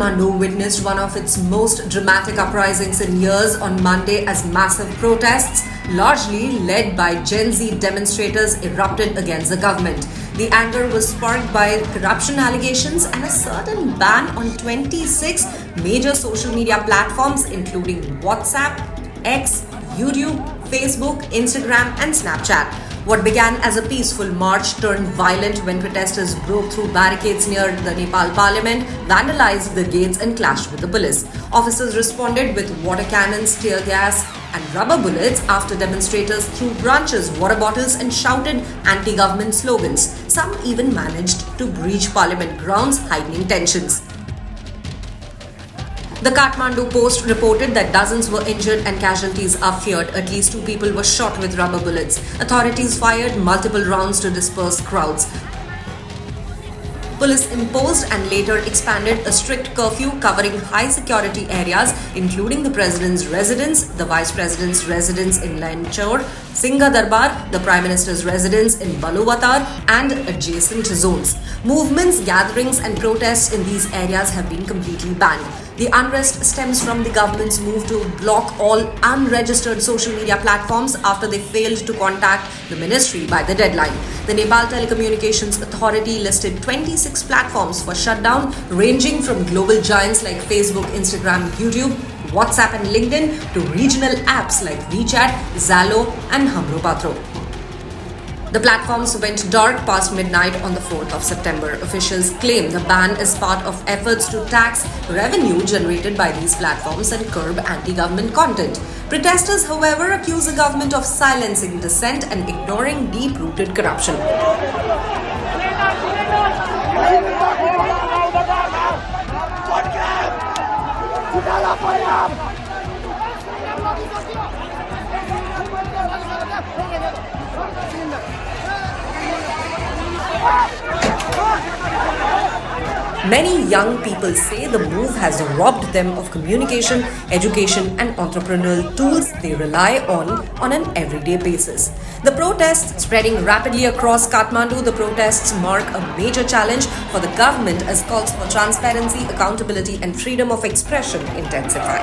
Kathmandu witnessed one of its most dramatic uprisings in years on Monday as massive protests, largely led by Gen Z demonstrators, erupted against the government. The anger was sparked by corruption allegations and a certain ban on 26 major social media platforms including WhatsApp, X, YouTube, Facebook, Instagram and Snapchat. What began as a peaceful march turned violent when protesters broke through barricades near the Nepal parliament, vandalized the gates and clashed with the police. Officers responded with water cannons, tear gas and rubber bullets after demonstrators threw branches, water bottles and shouted anti-government slogans. Some even managed to breach parliament grounds, heightening tensions. The Kathmandu Post reported that dozens were injured and casualties are feared. At least 2 people were shot with rubber bullets. Authorities fired multiple rounds to disperse crowds. Police imposed and later expanded a strict curfew covering high security areas including the President's residence, the Vice President's residence in Lanchor, Singha Darbar, the Prime Minister's residence in Baluwatar and adjacent zones. Movements, gatherings and protests in these areas have been completely banned. The unrest stems from the government's move to block all unregistered social media platforms after they failed to contact the ministry by the deadline. The Nepal Telecommunications Authority listed 26 platforms for shutdown, ranging from global giants like Facebook, Instagram, YouTube, WhatsApp and LinkedIn to regional apps like WeChat, Zalo and Hamro Patro. The platforms went dark past midnight on the 4th of September. Officials claim the ban is part of efforts to tax revenue generated by these platforms and curb anti-government content. Protesters, however, accuse the government of silencing dissent and ignoring deep-rooted corruption. Many young people say the move has robbed them of communication, education and entrepreneurial tools they rely on an everyday basis. The protests spreading rapidly across Kathmandu, the protests mark a major challenge for the government as calls for transparency, accountability and freedom of expression intensify.